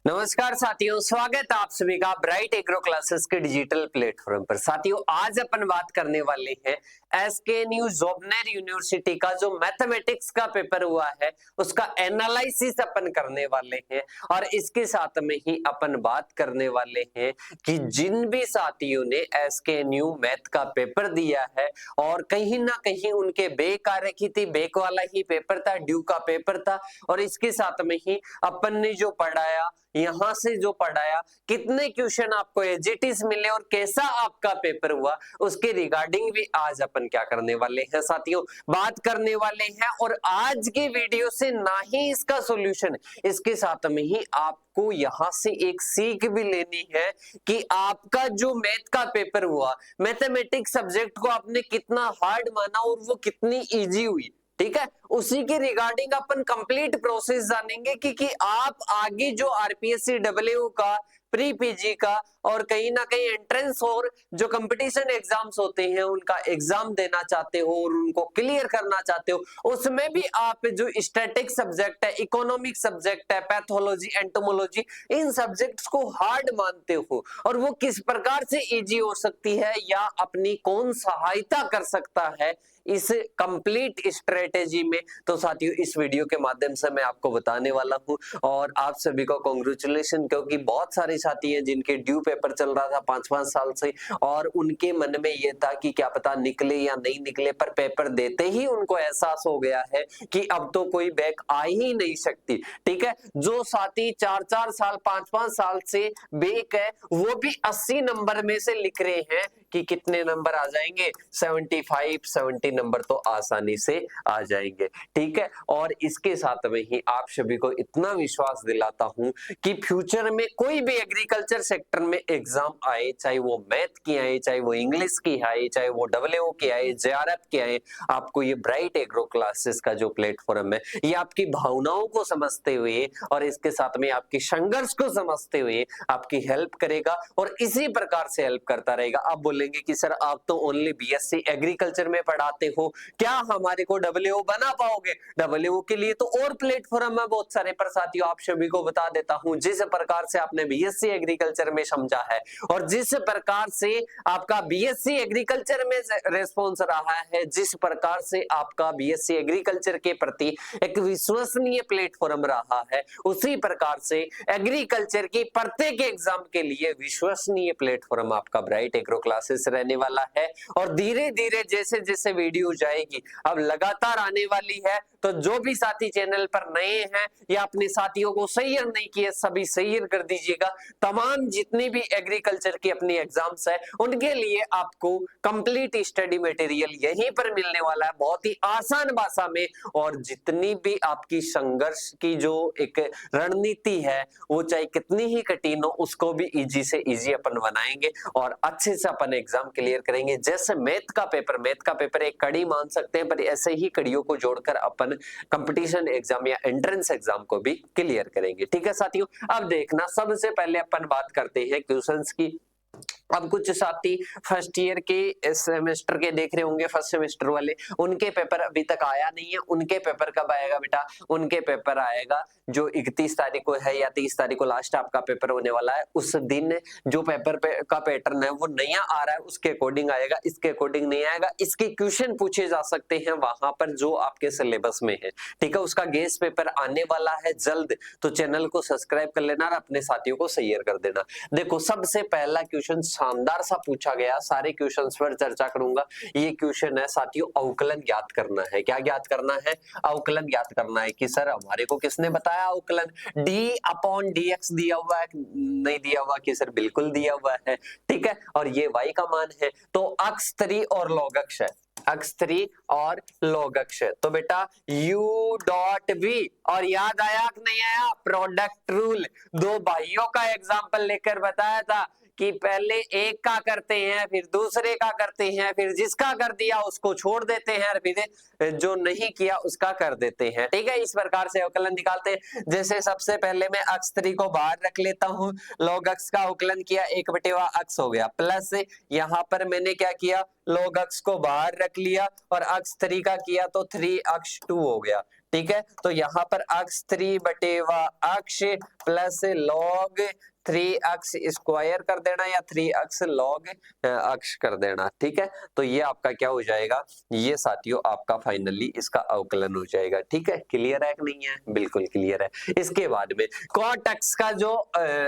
नमस्कार साथियों, स्वागत है आप सभी का ब्राइट एग्रो क्लासेस के डिजिटल प्लेटफॉर्म पर। साथियों, आज अपन बात करने वाले हैं एसकेएनयू जोबनेर यूनिवर्सिटी का जो मैथमेटिक्स का पेपर हुआ है उसका एनालिसिस अपन करने वाले हैं। और इसके साथ में ही अपन बात करने वाले हैं कि जिन भी साथियों ने एसकेएनयू मैथ का पेपर दिया है और कहीं ना कहीं उनके बेक आ रखी थी, बेक वाला ही पेपर था, ड्यू का पेपर था, और इसके साथ में ही अपन ने जो पढ़ाया, यहां से जो पढ़ाया, कितने क्वेश्चन आपको एजिटिस मिले और कैसा आपका पेपर हुआ, उसके रिगार्डिंग भी आज अपन क्या करने वाले हैं साथियों, बात करने वाले हैं। और आज के वीडियो से ना ही इसका सॉल्यूशन, इसके साथ में ही आपको यहां से एक सीख भी लेनी है कि आपका जो मैथ का पेपर हुआ, मैथमेटिक्स सब्जेक्ट को आपने कितना हार्ड माना और वो कितनी इजी हुई। ठीक है, उसी के रिगार्डिंग अपन कंप्लीट प्रोसेस जानेंगे कि आप आगे जो आरपीएससी डब्ल्यू का, प्री पीजी का और कहीं ना कहीं एंट्रेंस और जो कंपटीशन एग्जाम्स होते हैं उनका एग्जाम देना चाहते हो और उनको क्लियर करना चाहते हो, उसमें भी आप जो स्टैटिक सब्जेक्ट है, इकोनॉमिक सब्जेक्ट है, पैथोलॉजी, एंटोमोलॉजी, इन सब्जेक्ट्स को हार्ड मानते हो और वो किस प्रकार से इजी हो सकती है या अपनी कौन सहायता कर सकता है इस कंप्लीट स्ट्रेटेजी में, तो साथियों इस वीडियो के माध्यम से मैं आपको बताने वाला हूं। और आप सभी को कांग्रेचुलेशन, क्योंकि बहुत सारे साथी हैं जिनके ड्यू पेपर चल रहा था 5-5 साल से और उनके मन में ये था कि क्या पता निकले या नहीं निकले, पर पेपर देते ही उनको एहसास हो गया है कि अब तो कोई बैक आ ही नहीं सकती। ठीक है, जो साथी 4-4 साल, 5-5 साल से बैक है वो भी 80 नंबर में से लिख रहे हैं कि कितने नंबर आ जाएंगे, 75, 70 नंबर तो आसानी से आ जाएंगे। ठीक है, और इसके साथ में ही आप सभी को इतना विश्वास दिलाता हूं कि फ्यूचर में कोई भी एग्रीकल्चर सेक्टर में एग्जाम आए, चाहे वो मैथ की आए, चाहे वो इंग्लिश की आए, चाहे वो डब्ल्यूओ की आए, जेआरएफ की आए, आपको ये ब्राइट एग्रो क्लासेस का जो प्लेटफॉर्म है ये आपकी भावनाओं को समझते हुए और इसके साथ में आपकी संघर्ष को समझते हुए आपकी हेल्प करेगा और इसी प्रकार से हेल्प करता रहेगा। आप बोलेंगे कि सर आप तो ओनली बीएससी एग्रीकल्चर में पढ़ाते हो, क्या हमारे को डब्ल्यूओ बना पाओगे? डब्ल्यूओ के लिए तो और प्लेटफॉर्म है बहुत सारे, पर साथियों आप सभी को बता देता हूं, जिस प्रकार से आपने बीएससी एग्रीकल्चर में समझा है और जिस प्रकार से आपका बीएससी एग्रीकल्चर में रेस्पॉन्स रहा है, जिस प्रकार से आपका बीएससी एग्रीकल्चर के प्रति एक विश्वसनीय प्लेटफॉर्म रहा है, उसी प्रकार से एग्रीकल्चर की प्रत्येक एग्जाम के लिए विश्वसनीय प्लेटफॉर्म आपका ब्राइट एग्रो क्लासेस रहने वाला है। और धीरे धीरे जैसे जैसे वीडियो जाएगी, अब लगातार आने वाली है, तो जो भी साथी चैनल पर नए हैं या अपने साथियों को शेयर नहीं किए, सभी शेयर कर दीजिएगा। तमाम जितनी भी एग्रीकल्चर की अपनी एग्जाम्स है उनके लिए आपको कंप्लीट स्टडी मटेरियल यहीं पर मिलने वाला है, बहुत ही आसान भाषा में। और जितनी भी आपकी संघर्ष की जो एक रणनीति है वो चाहे कितनी ही कठिन हो, उसको भी इजी से इजी अपन बनाएंगे और अच्छे से अपन एग्जाम क्लियर करेंगे। जैसे मैथ का पेपर एक कड़ी मान सकते हैं, पर ऐसे ही कड़ियों को जोड़कर अपन कंपटीशन एग्जाम या एंट्रेंस एग्जाम को भी क्लियर करेंगे। ठीक है साथियों, अब देखना, सबसे पहले अपन बात करते हैं क्वेश्चंस की। अब कुछ साथी फर्स्ट ईयर के सेमेस्टर के देख रहे होंगे, फर्स्ट सेमेस्टर वाले, उनके पेपर अभी तक आया नहीं है। उनके पेपर कब आएगा बेटा? उनके पेपर आएगा जो 31 तारीख को है या 30 तारीख को लास्ट आपका पेपर होने वाला है, उस दिन जो पेपर का पैटर्न है वो नया आ रहा है, उसके अकॉर्डिंग आएगा, इसके अकॉर्डिंग नहीं आएगा। इसके क्वेश्चन पूछे जा सकते हैं वहां पर जो आपके सिलेबस में है। ठीक है, उसका गेस पेपर आने वाला है जल्द, तो चैनल को सब्सक्राइब कर लेना और अपने साथियों को शेयर कर देना। देखो, सबसे पहला क्वेश्चन शानदार सा पूछा गया, सारे क्वेश्चंस पर चर्चा करूंगा। ये क्वेश्चन है साथियों, अवकलन ज्ञात करना है। क्या ज्ञात करना है? अवकलन ज्ञात करना है। कि सर हमारे को किसने बताया अवकलन d/dx दिया हुआ है? नहीं दिया हुआ। कि सर बिल्कुल दिया हुआ है। ठीक है, और ये y का मान है, तो अक्ष तरी और लॉग अक्ष है, अक्ष तरी और लॉग अक्ष है, तो बेटा u.v। और याद आया कि नहीं आया? प्रोडक्ट रूल, दो भाइयों का एग्जाम्पल लेकर बताया था कि पहले एक का करते हैं, फिर दूसरे का करते हैं, फिर जिसका कर दिया उसको छोड़ देते हैं और फिर जो नहीं किया उसका कर देते हैं। ठीक है, इस प्रकार से अवकलन निकालते हैं। जैसे सबसे पहले मैं अक्ष तरी को बाहर रख लेता हूं, लॉग अक्ष का अवकलन किया, 1/x हो गया, प्लस यहाँ पर मैंने क्या किया, log x को बाहर रख लिया और x 3 का किया तो 3x 2 हो गया। ठीक है, तो यहाँ पर x 3 बटेवा x plus log 3x square कर देना या 3x log x कर देना। ठीक है, तो ये आपका क्या हो जाएगा, ये साथियों आपका फाइनली इसका अवकलन हो जाएगा। ठीक है, क्लियर है कि नहीं है? बिल्कुल क्लियर है। इसके बाद में cot x का जो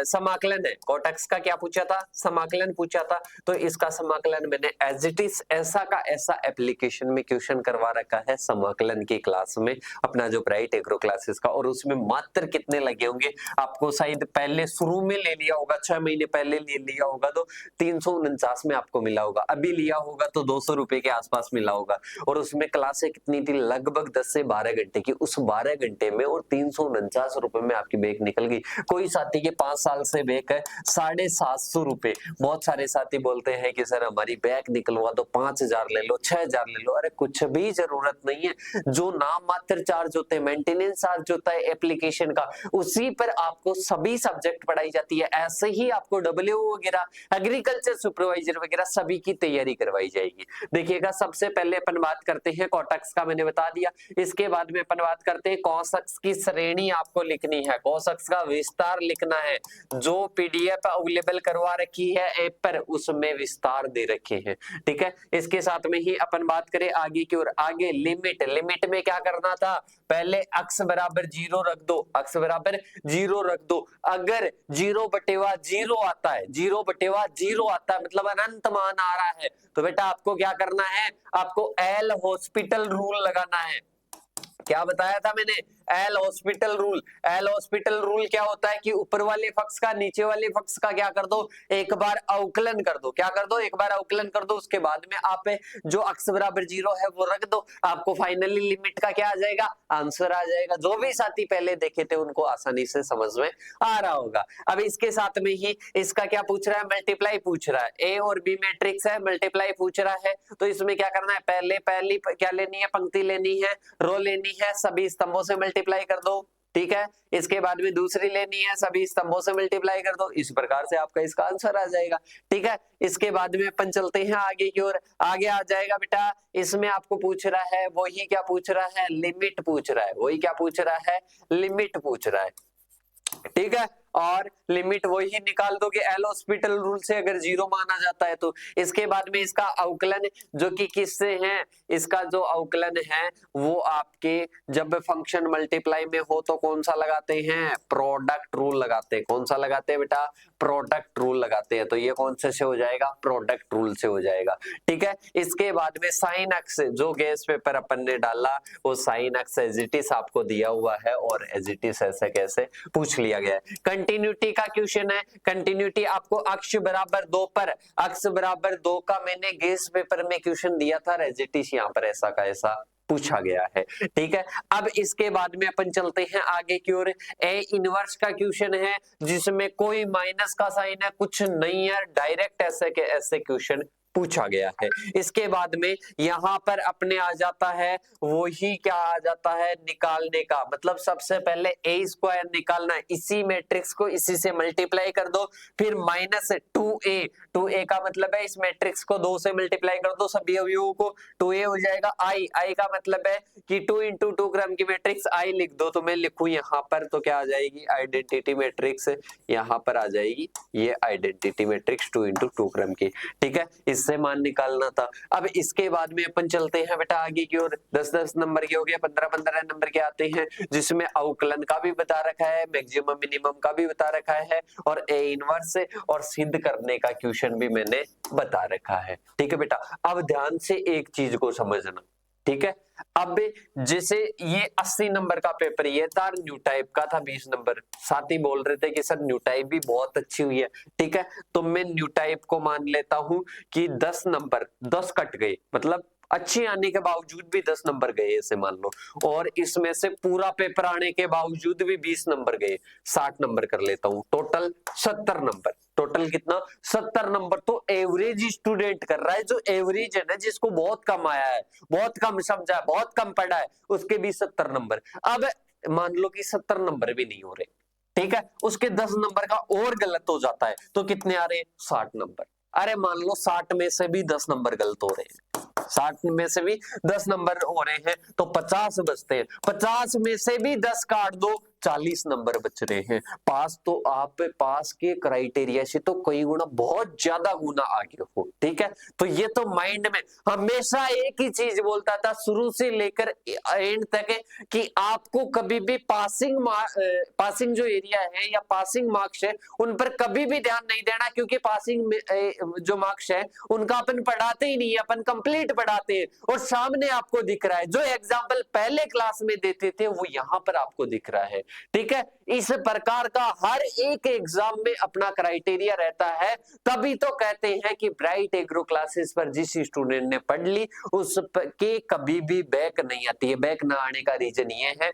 समाकलन है, cot x का क्या पूछा था, समाकलन पूछा था, तो इसका समाकलन मैंने एज इट इज ऐसा का ऐसा एप्लीकेशन में क्वेश्चन करवा रखा है समाकलन की क्लास में, अपना जो ब्राइट एग्रो क्लासेस का, और उसमें मात्र कितने लगे होंगे आपको, शायद पहले शुरू में ले लिया होगा, 6 महीने पहले ले लिया होगा तो 349 में आपको मिला होगा, अभी लिया होगा तो 200 रुपए के आसपास मिला होगा। और उसमें क्लासें कितनी थी, लगभग 10 से 12 घंटे की, उस 12 घंटे में और 349 रुपए में आपकी बैक निकल गई। कोई साथी के 5 साल से बैक है 750 रुपए। बहुत सारे साथी बोलते हैं कि सर हमारी बैक निकलवा दो, 5000 ले लो, 6000 ले लो। अरे कुछ भी जरूरत नहीं है, जो नाम मात्र चार्ज होते हैं, मेंटेनेंस चार्ज होता है एप्लीकेशन का, उसी पर आपको सभी सब्जेक्ट पढ़ाई जाती है। ऐसे ही आपको डब्ल्यू वगैरह, एग्रीकल्चर सुपरवाइजर वगैरह सभी की तैयारी करवाई जाएगी। देखिएगा, सबसे पहले अपन बात करते हैं cot x का, मैंने बता दिया। इसके बाद में अपन बात करते हैं cos x की श्रेणी आपको लिखनी है, cos x का विस्तार लिखना है। जो पीडीएफ अवेलेबल करवा रखी है ऐप पर, उसमें विस्तार दे रखे हैं। ठीक है, इसके साथ में ही अपन बात करें आगे की ओर, आगे लिमिट, लिमिट में क्या करना था, पहले x बराबर 0 रख दो, x बराबर 0 रख दो। अगर 0 बटेवा 0 आता है, 0 बटेवा 0 आता है मतलब अनंत मान आ रहा है, तो बेटा आपको क्या करना है, आपको एल हॉस्पिटल रूल लगाना है। क्या बताया था मैंने, L hospital rule. L hospital rule क्या होता है कि ऊपर वाले पक्ष का नीचे वाले पक्ष का क्या कर दो, एक बार अवकलन कर दो। क्या कर दो, एक बार अवकलन कर दो। उसके बाद में आप जो x बराबर 0 है वो रख दो, आपको फाइनली लिमिट का क्या आ जाएगा, आंसर आ जाएगा। जो भी साथी पहले देखे थे उनको आसानी से समझ में आ रहा होगा। अब इसके साथ में ही इसका क्या पूछ रहा है, मल्टीप्लाई पूछ रहा है। ए और बी मैट्रिक्स है, मल्टीप्लाई पूछ रहा है, तो इसमें क्या करना है, पहली क्या लेनी है, पंक्ति लेनी है, रो लेनी है, सभी स्तंभों से मल्टीप्लाई कर दो। ठीक है, इसके बाद में दूसरी लेनी है, सभी स्तंभों से मल्टीप्लाई कर दो। इस प्रकार से आपका इसका आंसर आ जाएगा। ठीक है, इसके बाद में अपन चलते हैं आगे की ओर। आगे आ जाएगा बेटा, इसमें आपको पूछ रहा है, वही क्या पूछ रहा है, लिमिट पूछ रहा है। वही क्या पूछ रहा है, लिमिट पूछ रहा है। ठीक है, और लिमिट वही निकाल दोगे एल हॉस्पिटल रूल से, अगर 0 माना जाता है तो। इसके बाद में इसका अवकलन जो कि किससे है, इसका जो अवकलन है वो आपके जब फंक्शन मल्टीप्लाई में हो तो कौन सा लगाते हैं, प्रोडक्ट रूल लगाते हैं। कौन सा लगाते हैं बेटा, प्रोडक्ट रूल लगाते हैं। तो ये कौन से हो जाएगा, प्रोडक्ट रूल से हो जाएगा। ठीक है, इसके बाद में साइन एक्स, जो गैस पेपर अपन ने डाला वो sine x as it is आपको दिया हुआ है और एज इट इज ऐसे कैसे पूछ लिया गया है। कंटिन्यूटी का क्वेश्चन है, कंटिन्यूटी आपको अक्ष बराबर 2 पर, अक्ष बराबर 2 का मैंने गैस पेपर में क्वेश्चन दिया था, एज इट इज यहाँ पर ऐसा का ऐसा पूछा गया है। ठीक है, अब इसके बाद में अपन चलते हैं आगे की ओर। ए इनवर्स का क्वेश्चन है जिसमें कोई माइनस का साइन है, कुछ नहीं है, डायरेक्ट ऐसे के ऐसे क्वेश्चन पूछा गया है। इसके बाद में यहाँ पर अपने आ जाता है, वही क्या आ जाता है, निकालने का, मतलब सबसे पहले ए स्क्वायर निकालना है, इसी मैट्रिक्स को इसी से मल्टीप्लाई कर दो, फिर माइनस 2a, 2a का मतलब है इस मैट्रिक्स को 2 से मल्टीप्लाई कर दो सभी अवयवों को, 2a हो जाएगा। i का मतलब है कि 2 into 2 क्रम की मैट्रिक्स i लिख दो, तो मैं लिखूं यहाँ पर तो क्या आ जाएगी, आइडेंटिटी मैट्रिक्स यहाँ पर आ जाएगी, ये आइडेंटिटी मैट्रिक्स 2 into 2 क्रम की। ठीक है, इससे मान निकालना था। अब इसके बाद में अपन चलते हैं बेटा आगे की ओर। 10-10 नंबर के हो गए, 15-15 नंबर के आते हैं, जिसमें अवकलन का भी बता रखा है, मैक्सिमम मिनिमम का भी बता रखा है, और ए इनवर्स और सिद्ध करने का क्वेश्चन भी मैंने बता रखा है। ठीक है बेटा, अब ध्यान से एक चीज को समझना। ठीक है, अब जैसे ये 80 नंबर का पेपर ये था, न्यू टाइप का था 20 नंबर, साथी बोल रहे थे कि सर न्यू टाइप भी बहुत अच्छी हुई है। ठीक है, तो मैं न्यू टाइप को मान लेता हूं कि 10 नंबर 10 कट गए, मतलब अच्छी आने के बावजूद भी 10 नंबर गए ऐसे मान लो, और इसमें से पूरा पेपर आने के बावजूद भी 20 नंबर गए, 60 नंबर कर लेता हूं, टोटल 70 नंबर। टोटल कितना, 70 नंबर। तो एवरेज स्टूडेंट कर रहा है, जो एवरेज है ना, जिसको बहुत कम आया है, बहुत कम समझा है, बहुत कम पढ़ा है, उसके भी 70 नंबर। अब मान लो कि 70 नंबर भी नहीं हो रहे, ठीक है, उसके 10 नंबर का और गलत हो जाता है, तो कितने आ रहे हैं, 60 नंबर। अरे मान लो 60 में से भी 10 नंबर गलत हो रहे हैं, 60 में से भी 10 नंबर हो रहे हैं तो 50 बचते हैं, 50 में से भी 10 काट दो, 40 नंबर बच रहे हैं। पास तो आप पास के क्राइटेरिया से तो कई गुना, बहुत ज्यादा गुना आगे हो, ठीक है। तो ये तो माइंड में हमेशा एक ही चीज बोलता था शुरू से लेकर एंड तक है कि आपको कभी भी पासिंग जो एरिया है या पासिंग मार्क्स है उन पर कभी भी ध्यान नहीं देना, क्योंकि पासिंग जो मार्क्स है उनका अपन पढ़ाते ही नहीं है, अपन कंप्लीट पढ़ाते हैं और सामने आपको दिख रहा है। जो एग्जाम्पल पहले क्लास में देते थे वो यहाँ पर आपको दिख रहा है, ठीक है। इस प्रकार का हर एक एग्जाम में अपना क्राइटेरिया रहता है, तभी तो कहते हैं कि ब्राइट एग्रो क्लासेस पर जिस स्टूडेंट ने पढ़ ली उसके कभी भी बैक नहीं आती है। बैक ना आने का रीजन ये है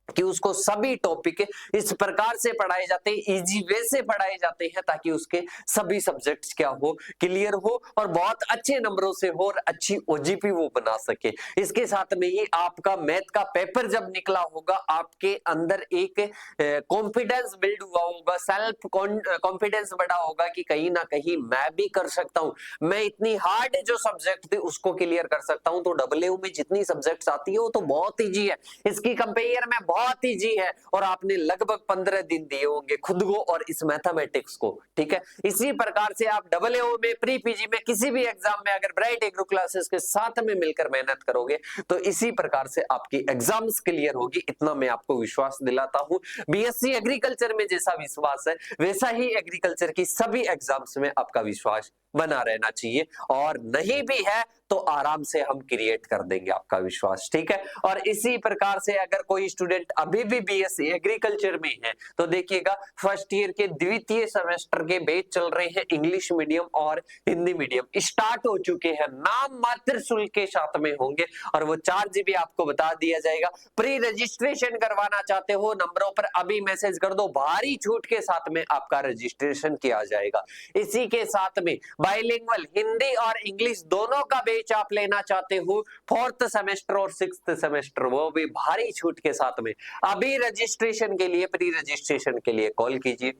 कि उसको सभी टॉपिक इस प्रकार से पढ़ाए जाते हैं, इजी वे से पढ़ाए जाते हैं ताकि उसके सभी सब्जेक्ट्स क्या हो, क्लियर हो और बहुत अच्छे नंबरों से हो और अच्छी ओजीपी वो बना सके। इसके साथ में ही आपका मैथ का पेपर जब निकला होगा आपके अंदर एक कॉन्फिडेंस बिल्ड हुआ होगा, सेल्फ कॉन्फिडेंस बढ़ा होगा कि कहीं ना कहीं मैं भी कर सकता हूं, मैं इतनी हार्ड जो सब्जेक्ट थे उसको क्लियर कर सकता हूं। तो डब्ल्यू में जितनी सब्जेक्ट्स आती है वो तो बहुत ईजी है, इसकी कंपेयर में बहुत ईजी है और आपने लगभग 15 दिन दिए होंगे खुद को और इस मैथमेटिक्स को, ठीक है। इसी प्रकार से आप डबल में, प्री पीजी में, किसी भी एग्जाम में अगर ब्राइट एग्रो क्लासेस के साथ में मिलकर मेहनत करोगे तो इसी प्रकार से आपकी एग्जाम्स क्लियर होगी, इतना मैं आपको विश्वास दिलाता हूं। बीएससी एग्रीकल्चर में जैसा विश्वास है वैसा ही एग्रीकल्चर की सभी एग्जाम्स में आपका विश्वास बना रहना चाहिए, और नहीं भी है तो आराम से हम क्रिएट कर देंगे आपका विश्वास, ठीक है। और इसी प्रकार से अगर कोई स्टूडेंट अभी भी बीएससी एग्रीकल्चर में है तो देखिएगा फर्स्ट ईयर के द्वितीय सेमेस्टर के बैच चल रहे हैं, इंग्लिश मीडियम और हिंदी मीडियम स्टार्ट हो चुके हैं, नाम मात्र शुल्क के साथ में होंगे और वो 4 GB आपको बता दिया जाएगा। प्री रजिस्ट्रेशन करवाना चाहते हो नंबरों पर अभी मैसेज कर दो, भारी छूट के साथ में आपका रजिस्ट्रेशन किया जाएगा। इसी के साथ में बाइलिंगुअल हिंदी और इंग्लिश दोनों का बैच आप लेना चाहते हो 4th सेमेस्टर और 6th सेमेस्टर, वो भी भारी छूट के साथ में अभी रजिस्ट्रेशन के लिए, प्री रजिस्ट्रेशन के लिए कॉल कीजिए।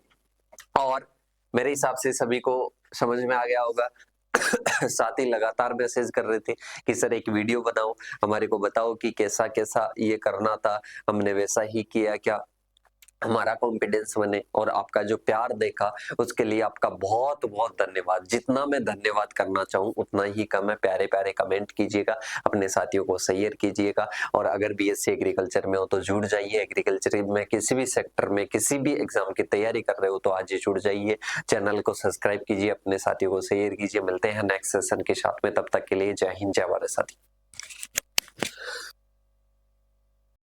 और मेरे हिसाब से सभी को समझ में आ गया होगा। साथ ही लगातार मैसेज कर रहे थे कि सर एक वीडियो बनाओ, हमारे को बताओ कि कैसा कैसा ये करना था, हमने वैसा ही किया क्या, हमारा कॉन्फिडेंस बने। और आपका जो प्यार देखा उसके लिए आपका बहुत बहुत धन्यवाद। जितना मैं धन्यवाद करना चाहूँ उतना ही कम है। प्यारे प्यारे कमेंट कीजिएगा, अपने साथियों को शेयर कीजिएगा और अगर बीएससी एग्रीकल्चर में हो तो जुड़ जाइए। एग्रीकल्चर में किसी भी सेक्टर में किसी भी एग्जाम की तैयारी कर रहे हो तो आज ही जुड़ जाइए। चैनल को सब्सक्राइब कीजिए, अपने साथियों को शेयर कीजिए। मिलते हैं नेक्स्ट सेशन के साथ में, तब तक के लिए जय हिंद, जय भारत साथी।